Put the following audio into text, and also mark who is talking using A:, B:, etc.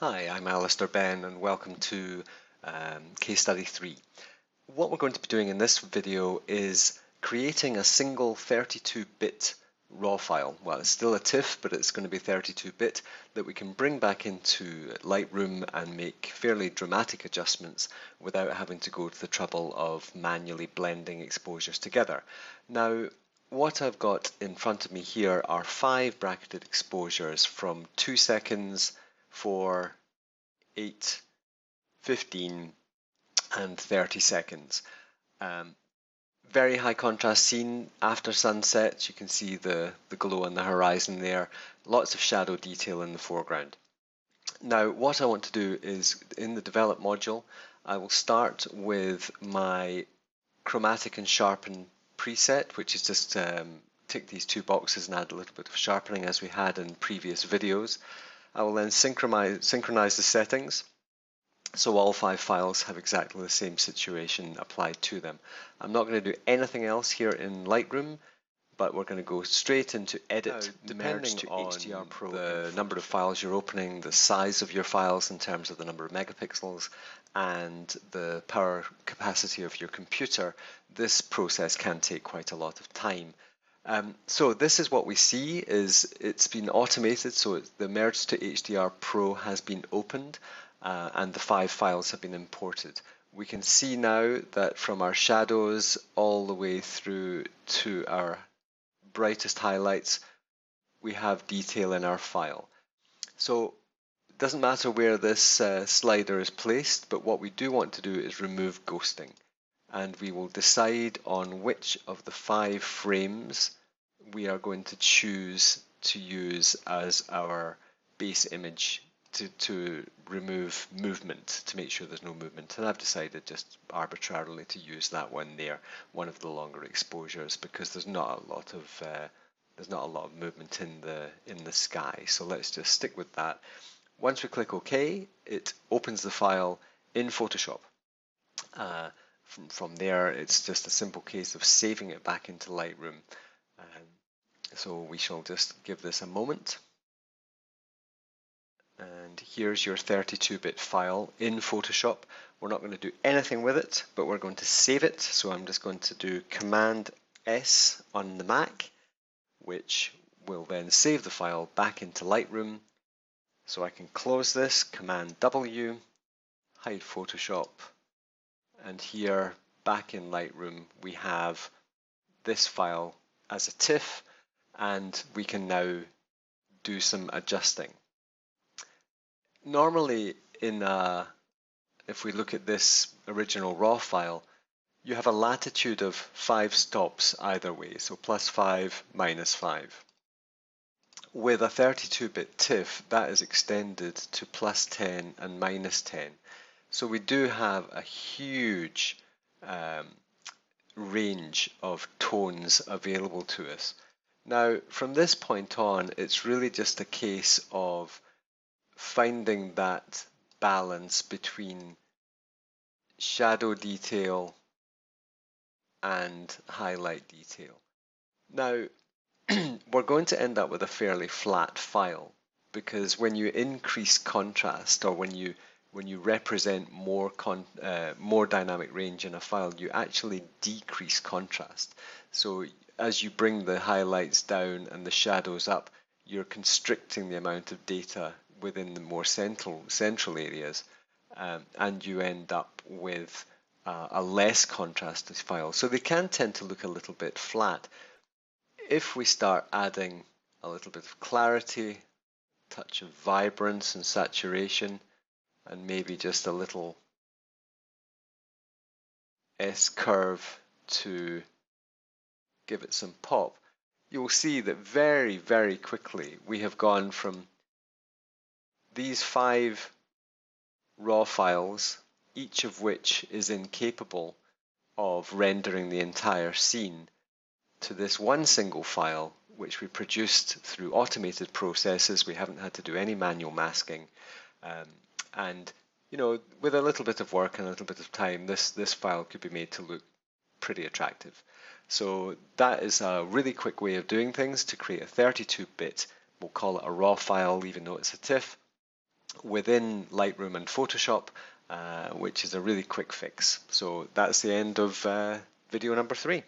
A: Hi, I'm Alistair Ben and welcome to Case Study 3. What we're going to be doing in this video is creating a single 32-bit raw file. Well, it's still a TIFF, but it's going to be 32-bit that we can bring back into Lightroom and make fairly dramatic adjustments without having to go to the trouble of manually blending exposures together. Now, what I've got in front of me here are 5 bracketed exposures from 2 seconds, 4, 8, 15 and 30 seconds. Very high contrast scene after sunset. You can see the glow on the horizon there. Lots of shadow detail in the foreground. Now what I want to do is in the develop module I will start with my chromatic and sharpen preset, which is just tick these 2 boxes and add a little bit of sharpening as we had in previous videos. I will then synchronize the settings so all 5 files have exactly the same situation applied to them. I'm not going to do anything else here in Lightroom, but we're going to go straight into Edit, depending to on HDR Pro, the number of files you're opening, the size of your files in terms of the number of megapixels, and the power capacity of your computer. This process can take quite a lot of time. So this is what we see, is it's been automated, so the Merge to HDR Pro has been opened and the 5 files have been imported. We can see now that from our shadows all the way through to our brightest highlights, we have detail in our file. So it doesn't matter where this slider is placed, but what we do want to do is remove ghosting. And we will decide on which of the 5 frames we are going to choose to use as our base image to remove movement, to make sure there's no movement. And I've decided just arbitrarily to use that one there, one of the longer exposures, because there's not a lot of movement in the sky. So let's just stick with that. Once we click OK, it opens the file in Photoshop. From there, it's just a simple case of saving it back into Lightroom. So we shall just give this a moment. And here's your 32-bit file in Photoshop. We're not going to do anything with it, but we're going to save it. So I'm just going to do Command S on the Mac, which will then save the file back into Lightroom. So I can close this, Command W, hide Photoshop, and here back in Lightroom we have this file as a TIFF, and we can now do some adjusting. Normally if we look at this original raw file, you have a latitude of 5 stops either way, so +5, -5. With a 32-bit TIFF, that is extended to +10 and -10. So we do have a huge range of tones available to us. Now, from this point on, it's really just a case of finding that balance between shadow detail and highlight detail. Now, we're going to end up with a fairly flat file, because when you increase contrast, or when you represent more dynamic range in a file, you actually decrease contrast. So as you bring the highlights down and the shadows up, you're constricting the amount of data within the more central areas, and you end up with a less contrasted file. So they can tend to look a little bit flat. If we start adding a little bit of clarity, touch of vibrance and saturation, and maybe just a little S-curve to give it some pop, you'll see that very, very quickly we have gone from these 5 raw files, each of which is incapable of rendering the entire scene, to this one single file which we produced through automated processes. We haven't had to do any manual masking, and you know, with a little bit of work and a little bit of time, this file could be made to look pretty attractive. So that is a really quick way of doing things to create a 32-bit, we'll call it a raw file even though it's a TIFF, within Lightroom and Photoshop, which is a really quick fix. So that's the end of video number 3.